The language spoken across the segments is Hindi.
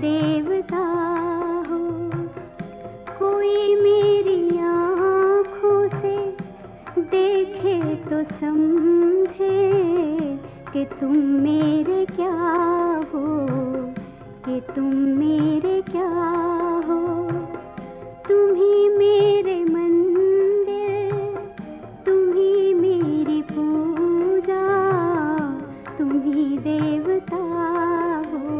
देवता हो। कोई मेरी आँखों से देखे तो समझे कि तुम मेरे क्या हो, कि तुम मेरे क्या हो। तुम ही मेरे मंदिर, तुम ही मेरी पूजा, तुम ही देवता हो,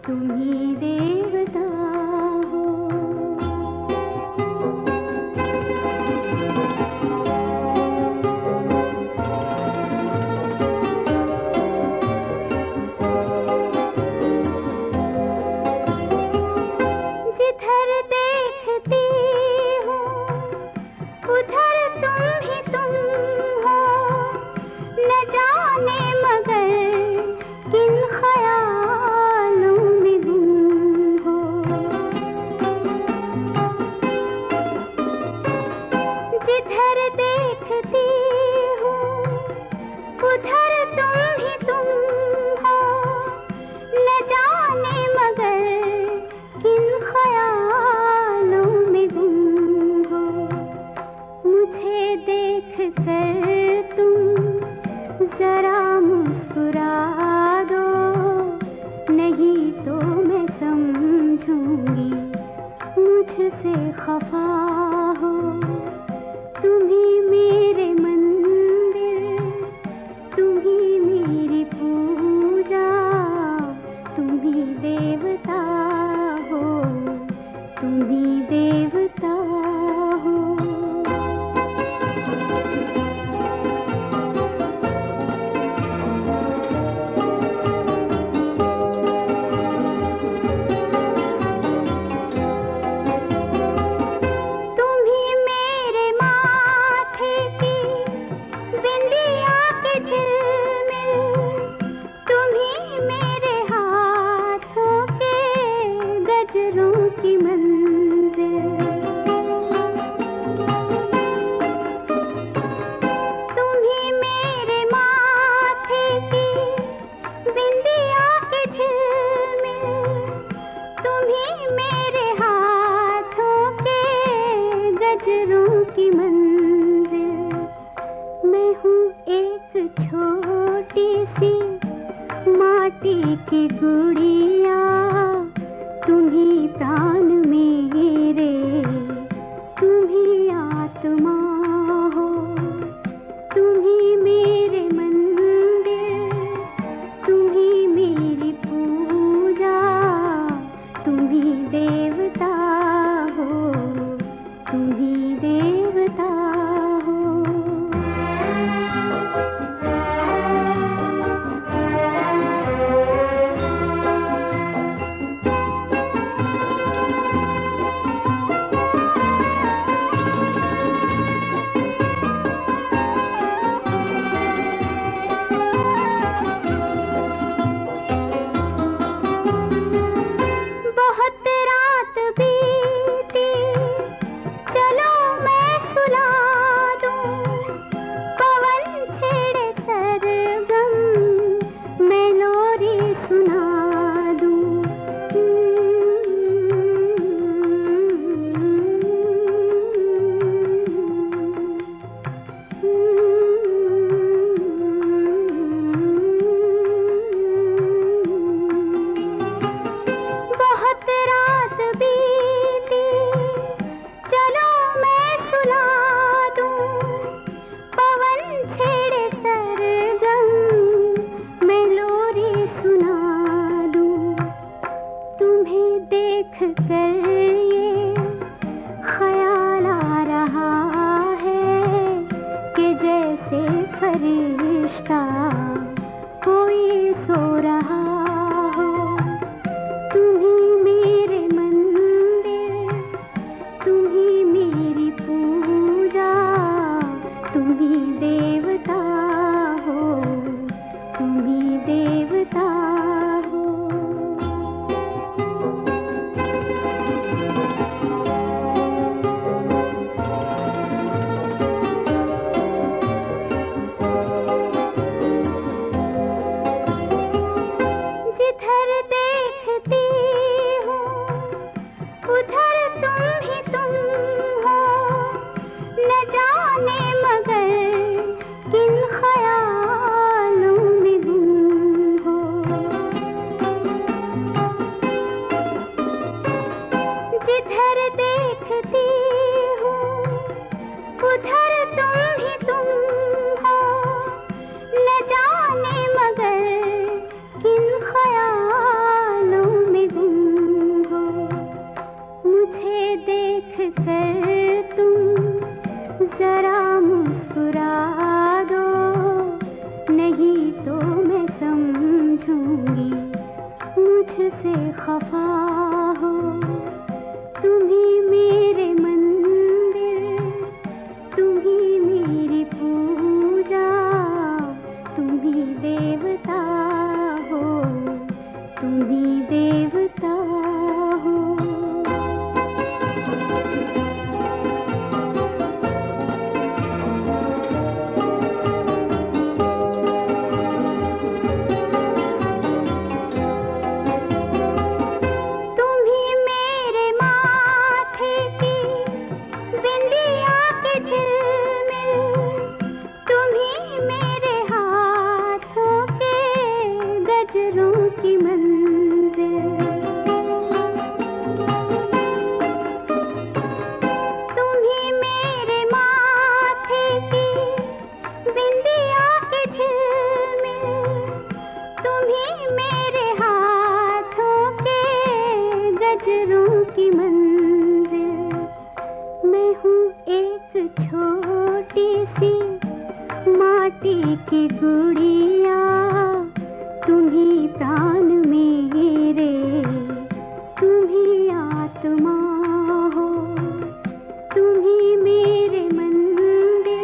तुम ही देवता हो। जिधर देखती हूँ उधर तुम ही तुम हो, न जाने मगर किन ख्यालों में गुम हो। जिधर देखती हूँ उधर तुम ही तुम हो, न जाने मगर किन ख्यालों में गुम हो। मुझे देख कर तुम जरा मुस्कुरा दो, नहीं तो मैं समझूंगी मुझसे खफा हो। तुम ही मेरे मंदिर, तुम ही मेरी पूजा, तुम ही देवता हो, तुम ही देवता हो। तुम ही मेरे माथे की बिंदिया की झिलमिल, तुम ही मेरे हाथों के गजरों की मंजिल। तुम ही मेरे माथे की बिंदिया की झिलमिल, तुम ही मेरे हाथों के गजरों की मंजिल। मैं हूँ एक छोटी सी माटी की गुड़िया, तुम ही प्राण मेरे, तुम ही आत्मा हो। तुम ही मेरे मंदिर, तुम ही मेरी पूजा, तुम ही देवता हो, तुम ही देवता हो। बहुत रात बीती, चलो मैं सुला दूं, पवन छेड़े सरगम, मैं लोरी सुना दूं। बहुत रात बीती, चलो मैं सुला दूं, पवन छेड़े सरगम, मैं लोरी सुना दूं। तुम्हें देख कर ये ख्याल आ रहा है कि जैसे फरिश्ता कोई सो रहा हो। तुम ही मेरे मंदिर, तुम ही मेरी पूजा, तुम ही देवता हो, तुम ही देवता हो। इधर देखती हूँ उधर तुम हो, न जाने मगर किन ख्यालों में गुम हो। मुझे देख कर तुम जरा मुस्कुरा दो, नहीं तो मैं समझूंगी मुझसे खफा हो। तुम ही मेरे मंदिर, तुम ही मेरी पूजा, तुम ही देवता हो, तुम ही देवता हो। की गुड़िया, तुम ही प्राण मेरे, तुम ही आत्मा हो। तुम ही मेरे मंदिर,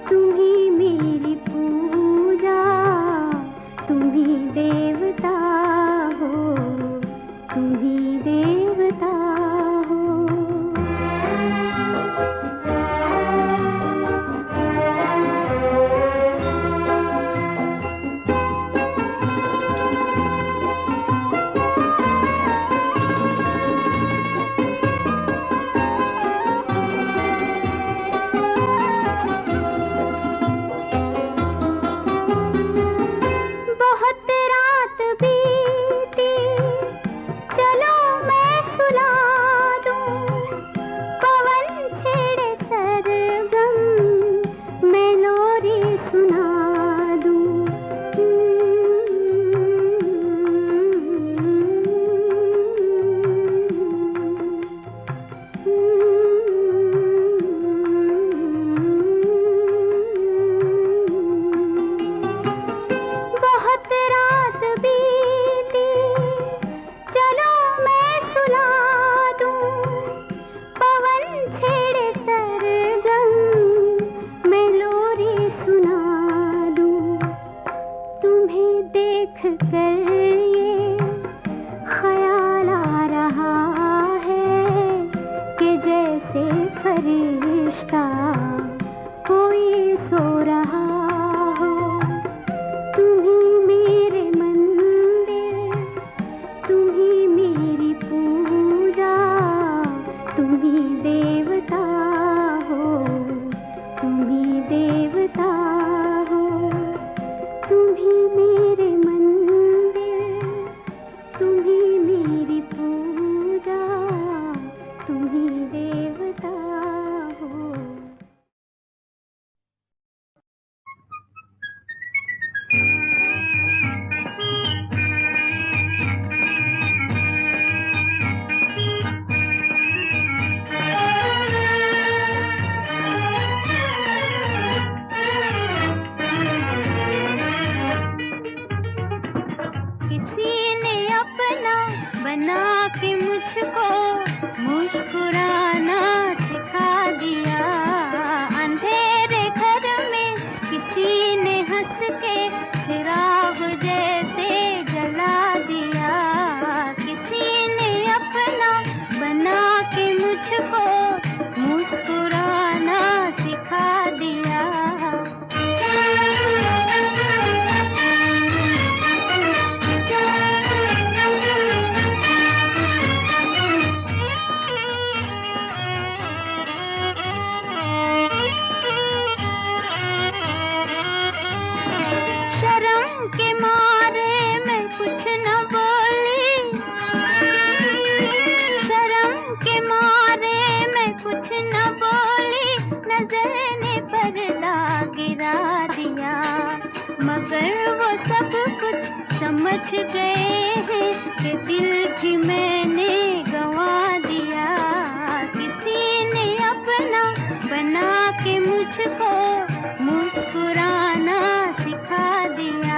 तुम ही मेरी पूजा, तुम ही देवता हो, तुम ही देवता हो। फरिश्ता कोई सो रहा हो। तुम ही मेरे मंदिर, तुम ही मेरी पूजा, तुम ही देवता हो, तुम ही देवता हो। तुम ही मेरे मंदिर, तुम ही मेरी पूजा, तुम ही देवता हो। किसी ने अपना बना के मुझको मुस्कुराना सिखा दिया। अंधेरे घर में किसी ने हंस के चिराग जैसे जला दिया। किसी ने अपना बना के मुझको मुस्कुराना सिखा दिया। मगर वो सब कुछ समझ गए हैं कि दिल भी मैंने गंवा दिया। किसी ने अपना बना के मुझको मुस्कुराना सिखा दिया।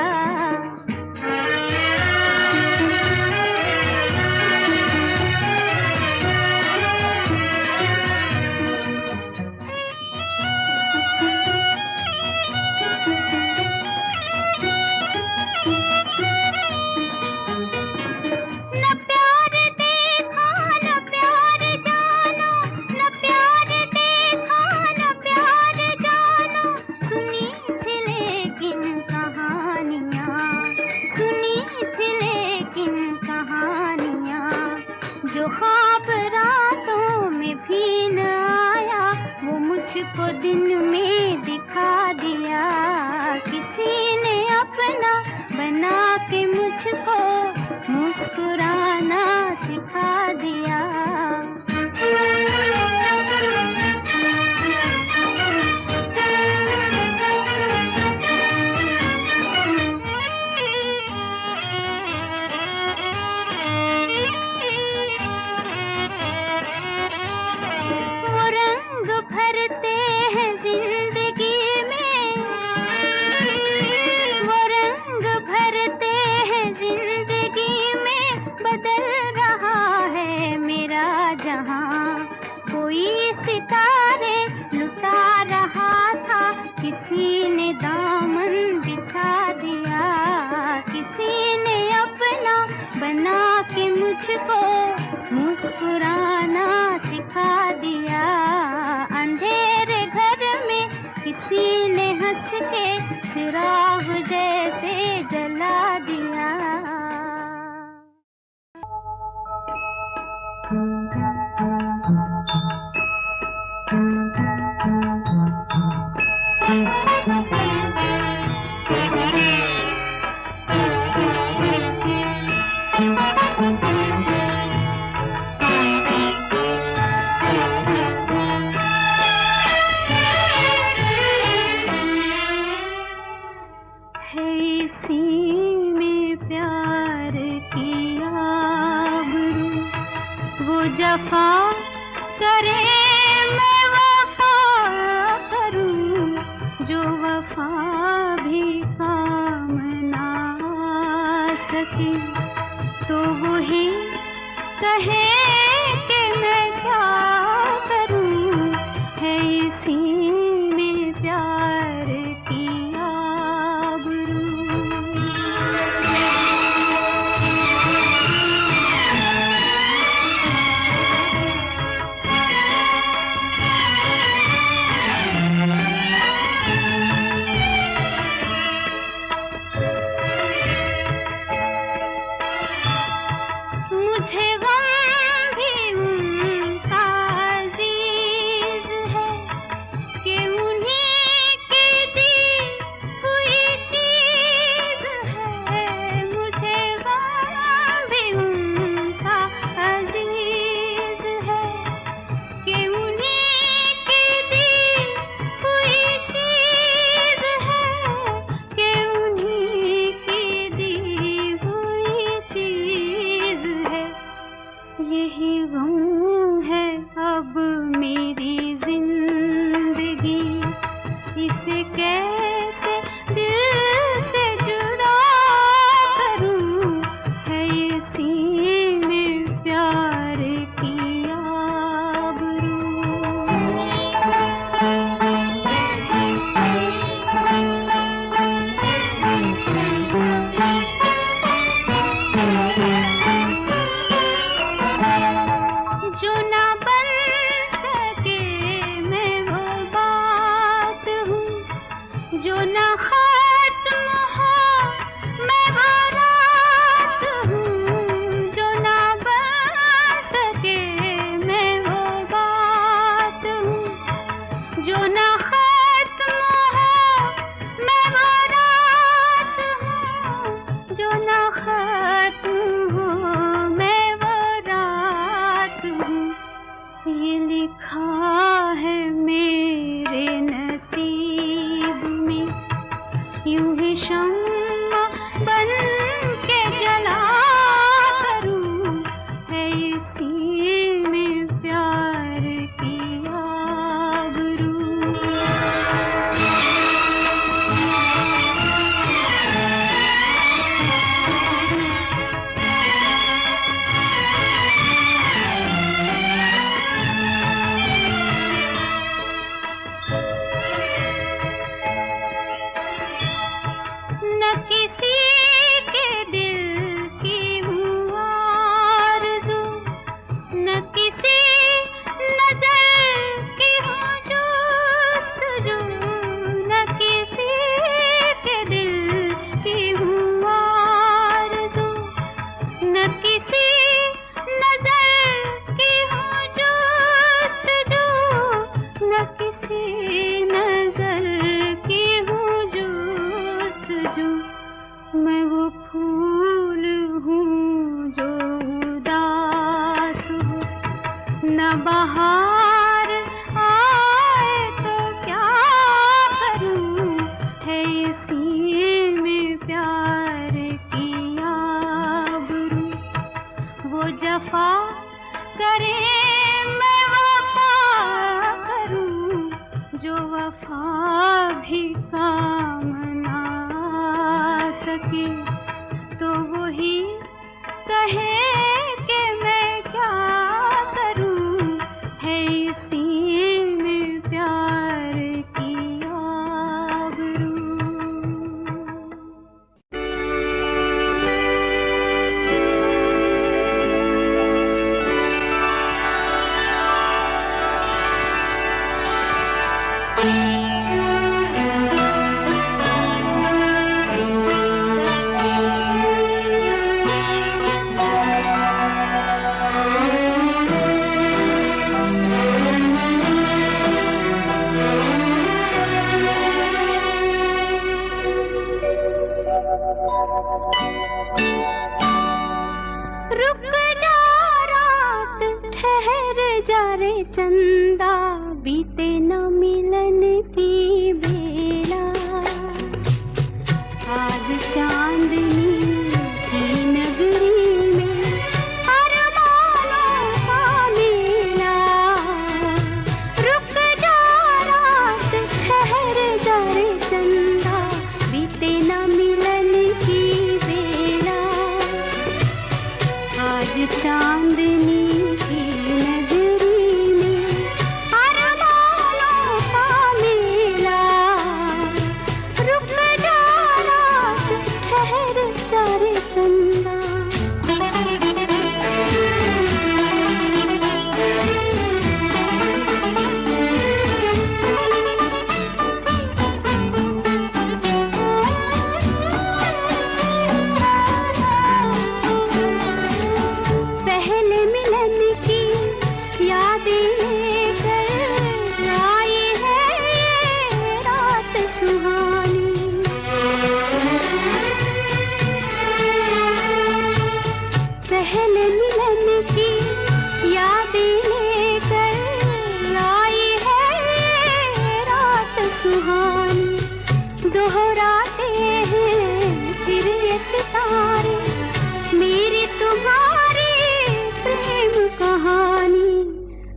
जो ख्वाब रातों में भी न आया वो मुझको दिन में दिखा दिया। किसी ने अपना बना के मुझको मुस्कुराना सिखा दिया। भरते हैं जिंदगी में, वो रंग भरते हैं जिंदगी में, बदल रहा है मेरा जहां। कोई सितारे लुटा रहा था, किसी ने दामन बिछा दिया। किसी ने अपना बना के मुझको मुस्कुराना सिखा दिया। अंधेरे घर में किसी ने हंस के चिराग जैसे जला दिया। जफा करे मैं वफा करूं, जो वफा भी काम ना आ सकी तो वही कहे कि मैं क्या करूं। है इसी में प्यार की आबरू। मुझे गम भी उनका अजीज है कि उन्हीं की दी हुई चीज है। मुझे गम भी उनका अजीज है कि उन्हीं की दी हुई चीज है, कि उन्हीं की दी हुई चीज है। यही गम है अब मेरी जिंदगी, इसे कैसे दिल से जुदा करूं। है इसी में प्यार की आबरू। जो ना बन बहार आए तो क्या करूं, है इसी में प्यार की आबरू। वो जफा करे मैं वफा करूं, जो वफा भी काम ना सके, तो वही कहे कि मैं क्या करूं, है इसी में प्यार की आबरू। रुक जा रात, ठहर जा रे चंदा, बीते न मिलन की बेला। आज चांदनी की नगरी में अरमानों का मेला। रुक जा रात, ठहर जा रे चंदा, बीते न मिलन की बेला। आज चांदनी की नगरी में अरमानों का मेला। रुक जा रात, ठहर जा रे चंदा। पहले मिलन की यादें लेकर आई है ये रात सुहानी। पहले मिलन की यादें लेकर आई है ये रात सुहानी। दोहराते हैं फिर ये सितारे, मेरी तुम्हारी प्रेम कहानी,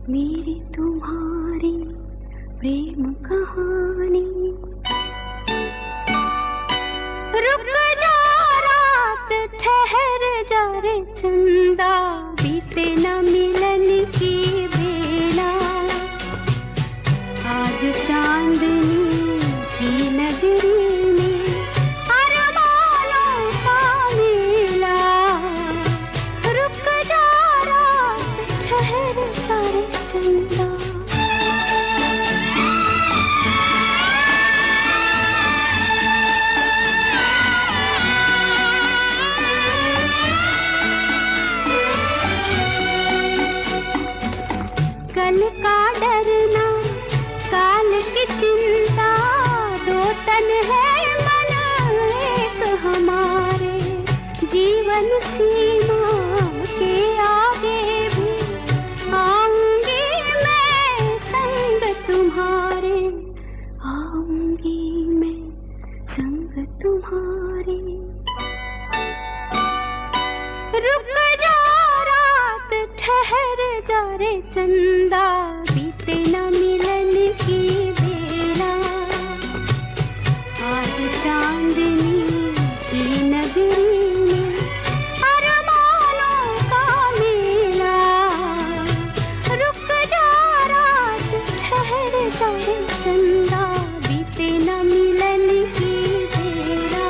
मेरी तुम्हारी प्रेम कहानी। रुक जा रात, ठहर जा रे चंदा, बीते न मिलन की बेला। आज चांदनी की नगरी में अरमानों का मेला। रुक जा रात, ठहर जा रे चंदा। कल का डरना, काल की चिंता, दो तन है मन एक हमारे। जीवन सीमा के आगे भी आऊंगी मैं संग तुम्हारे, आऊंगी मैं संग तुम्हारे। रुक जा रात, ठहर जा रे चंदा, बीते न मिलन की बेला। आज चांदनी की नगरी में अरमानों का मेला। रुक जा रात, ठहर जा रे चंदा, बीते न मिलन की बेला।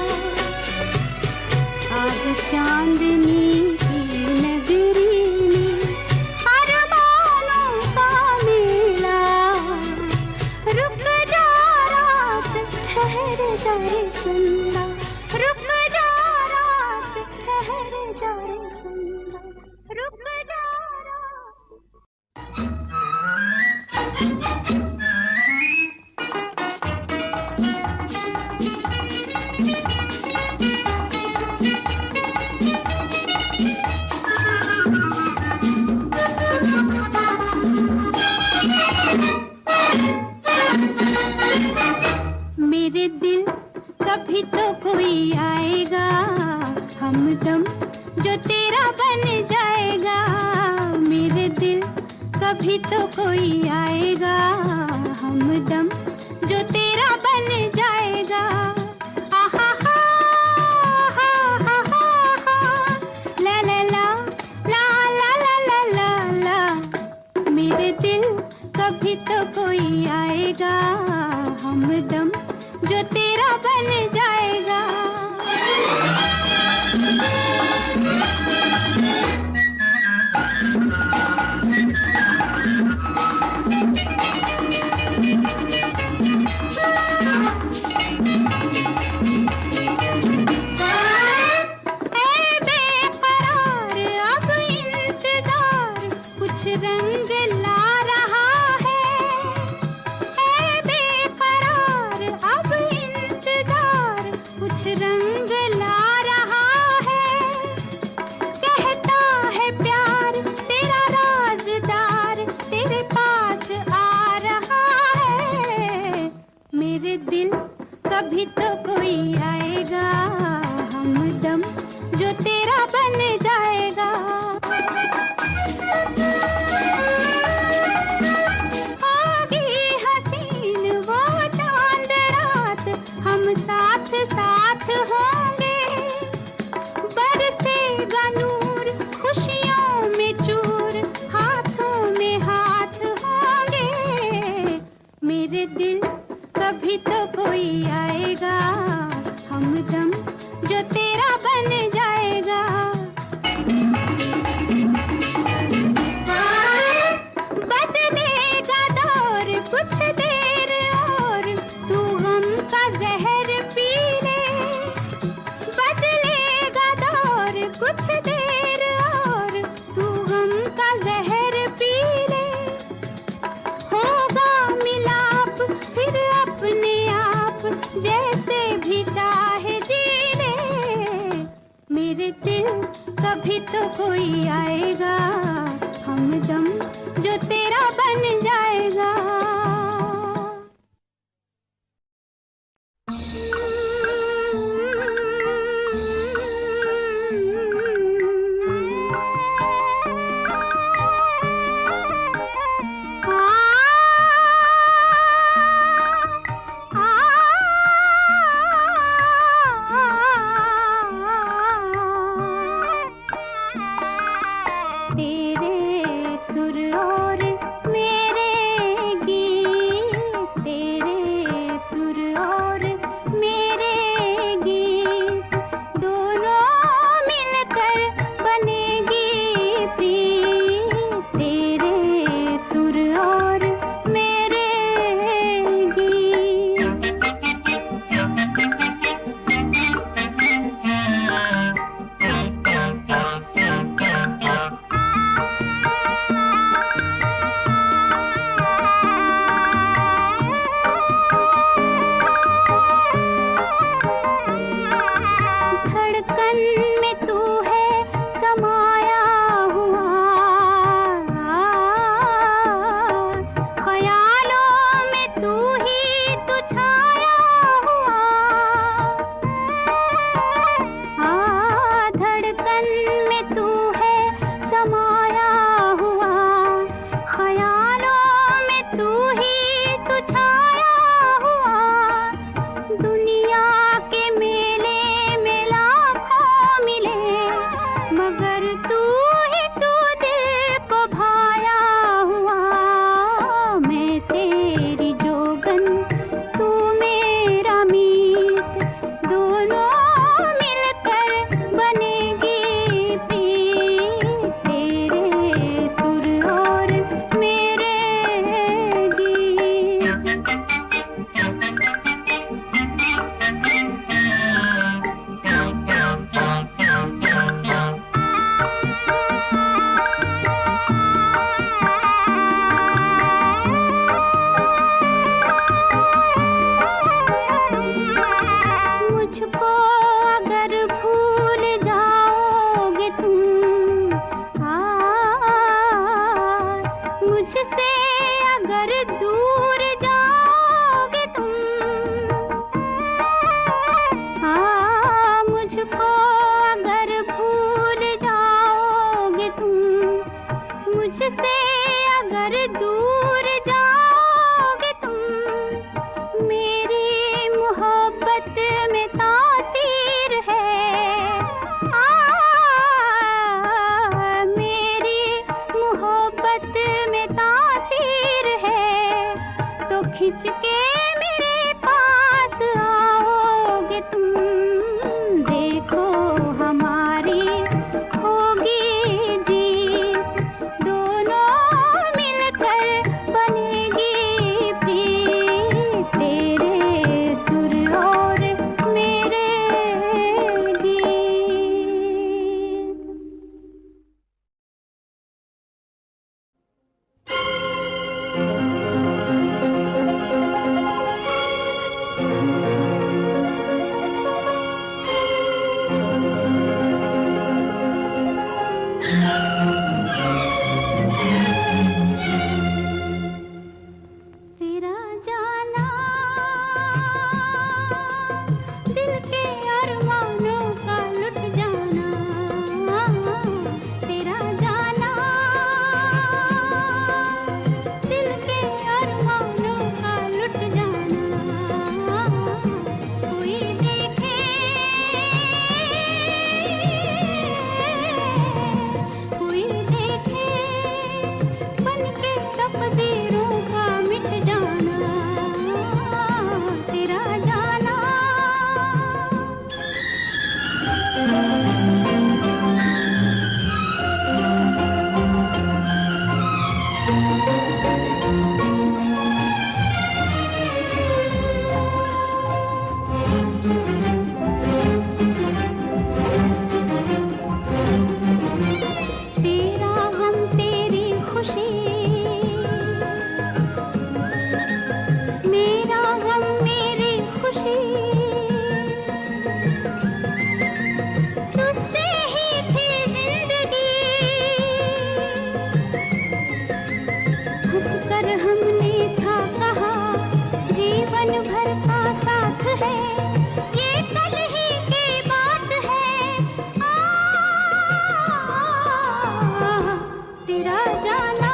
आज चांदनी की नगरी में अरमानों का मेला। कभी तो कोई आएगा हमदम जो तेरा बन जाएगा। आहा हा हा हा हा हा ला ला ला ला ला ला ला ला। मेरे दिल कभी तो कोई आएगा हमदम जो तेरा बन जाएगा। रंग ला रहा है ऐ बेकरार, अब इंतजार कुछ रंग ला रहा है। कहता है प्यार तेरा राज़दार तेरे पास आ रहा है। मेरे दिल कभी तो कोई आएगा हमदम जो तेरा बन जाएगा। साथ होंगे बरसेगा नूर खुशियों में चूर हाथों में हाथ होंगे। मेरे दिल कभी तो कोई आएगा हमदम जो तेरा बन जाएगा। बदलेगा दौर कुछ देर और तू गम का जहर पी ले। बदलेगा दौर कुछ देर और तू गम का जहर पी ले। होगा मिलाप फिर अपने आप जैसे भी चाहे जी ले। मेरे दिल कभी तो कोई आएगा हमदम जो तेरा बन जाएगा। मुझसे अगर दूर जाओगे तुम, मेरी मोहब्बत में तासीर है। मेरी मोहब्बत में तासीर है, तो खिंच के मेरे पास आओगे तुम। देखो हमारी होगी जीत, दोनों मिलकर बनेगी प्रीत, तेरे सुर और मेरे गीत। तेरा जाना दिल के अरमानों का लुट जाना, तेरा जाना दिल के अरमानों का लुट जाना। कोई देखे, कोई देखे, बन के तकदीरों का मिट जाना, तेरा जाना। तेरा गम तेरी खुशी, मेरा गम मेरी खुशी, तुझसे ही थी जिंदगी। हंसकर हमने था कहा जीवन भर का साथ है, ये कल ही की बात है। तेरा जाना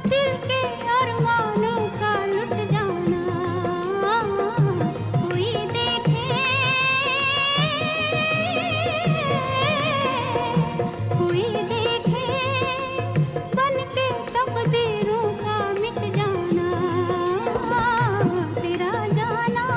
दिल के अरमानों का लुट जाना। कोई देखे, कोई देखे, बन के तकदीरों का मिट जाना, तेरा जाना।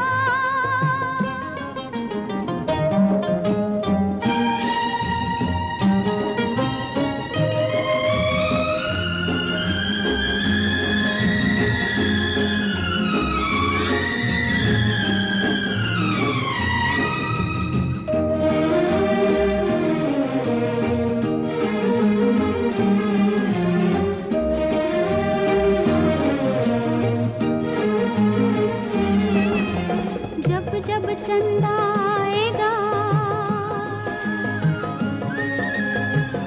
जब जब चंदा आएगा,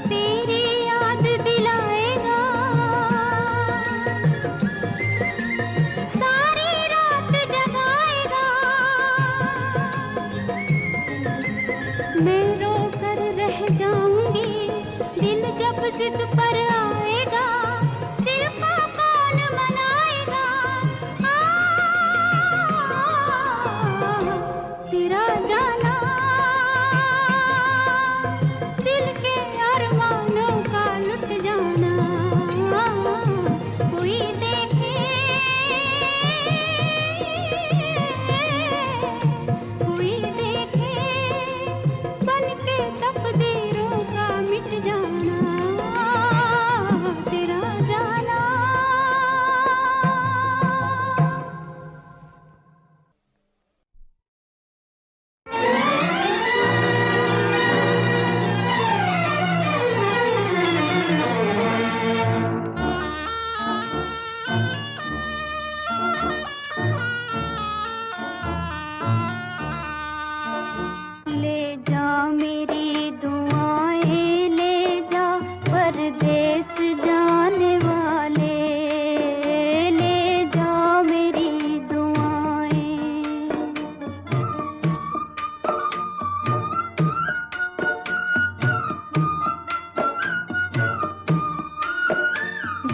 तेरी याद दिलाएगा, सारी रात जगाएगा। मैं रो कर रह जाऊंगी, दिल जब जिद पर आएगा, दिल को कौन मनाएगा। तेरा जाना दिल के अरमानों का लुट जाना। कोई देखे, कोई देखे, बन के तकदीरों का मिट जाना, तेरा जाना।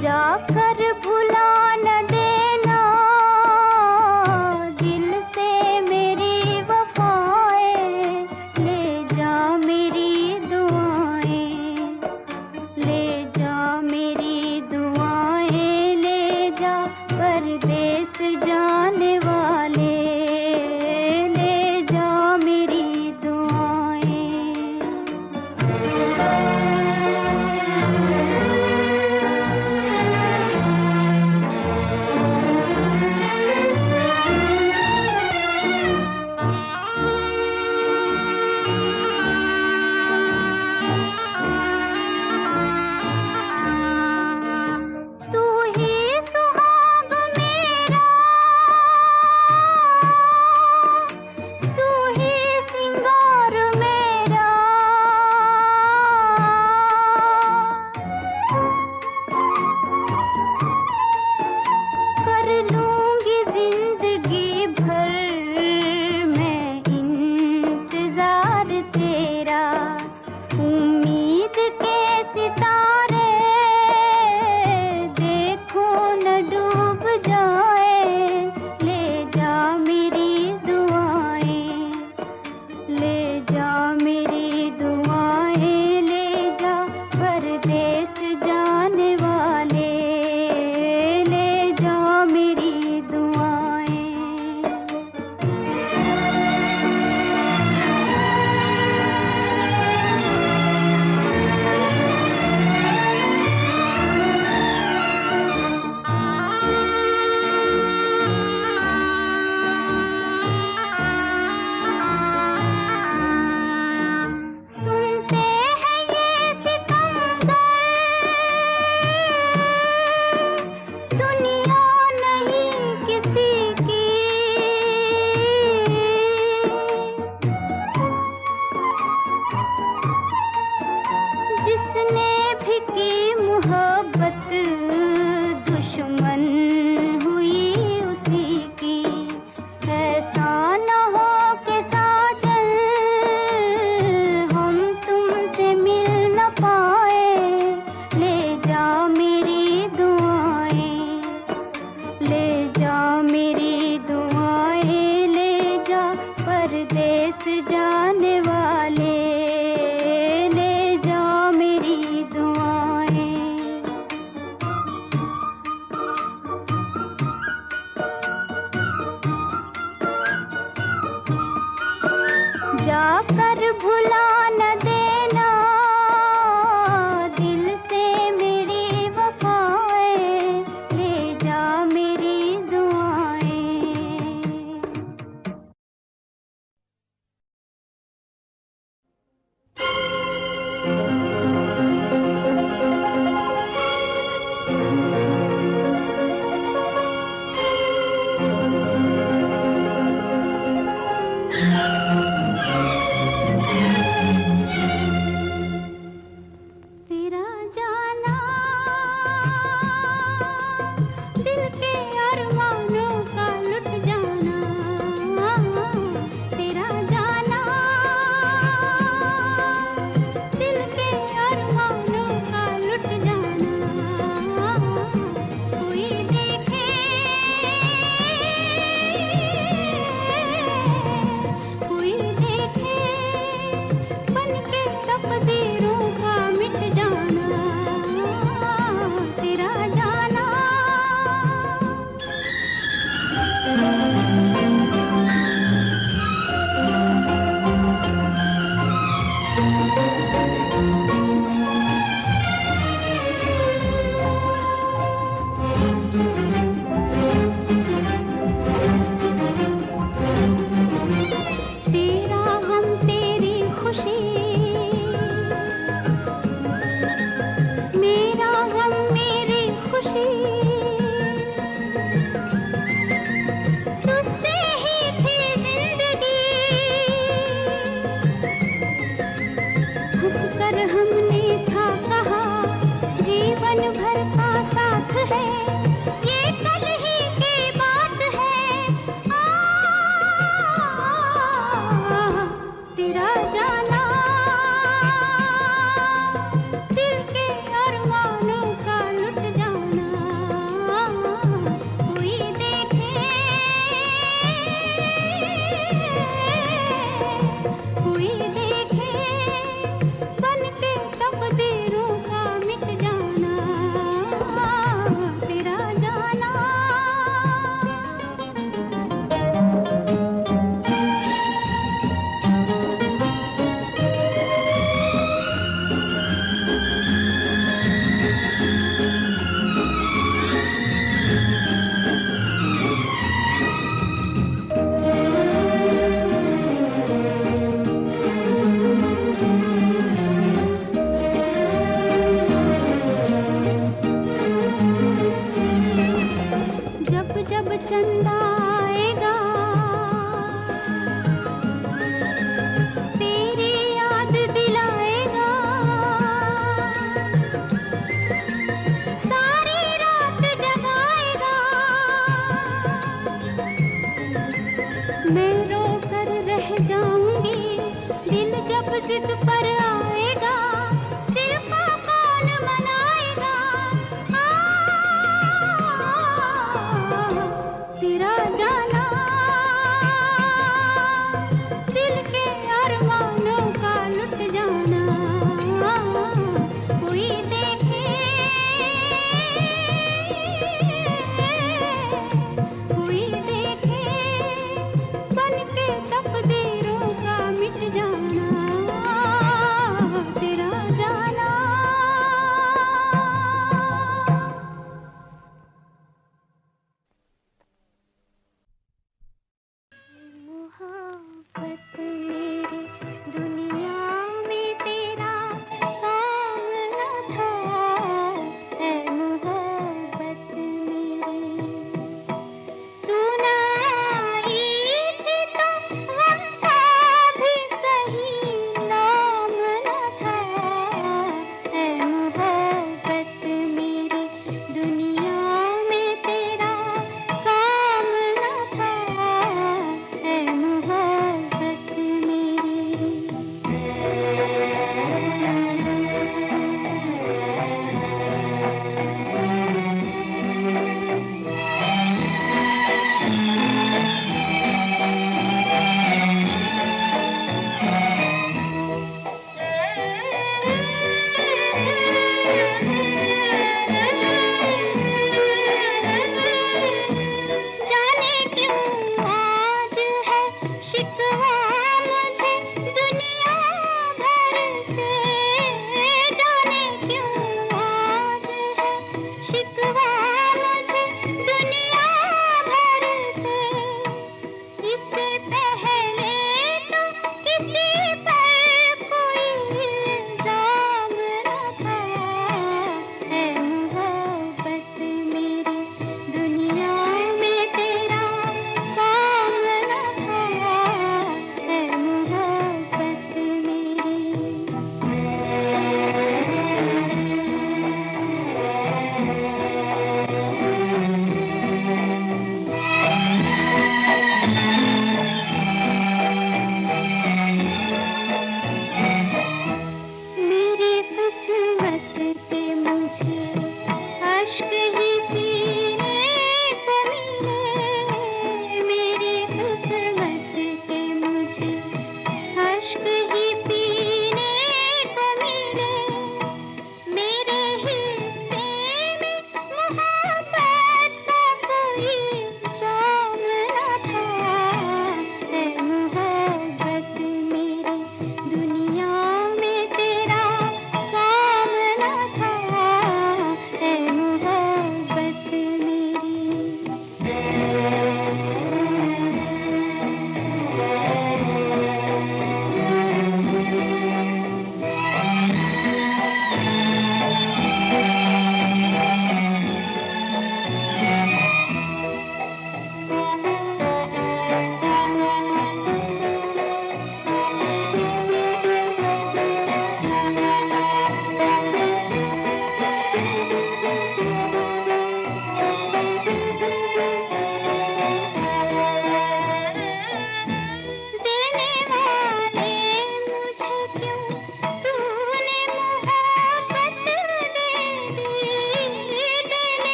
जाकर भुला न देना दिल से मेरी वफाएं, ले जा मेरी दुआएं, ले जा मेरी दुआएं, ले जा परदेस जाने वाले, ले जा मेरी दुआएं।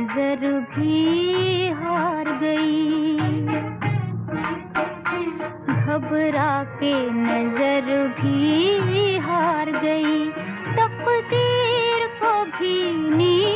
नजर भी हार गई, घबरा के नजर भी हार गई, तकदीर को भी नींद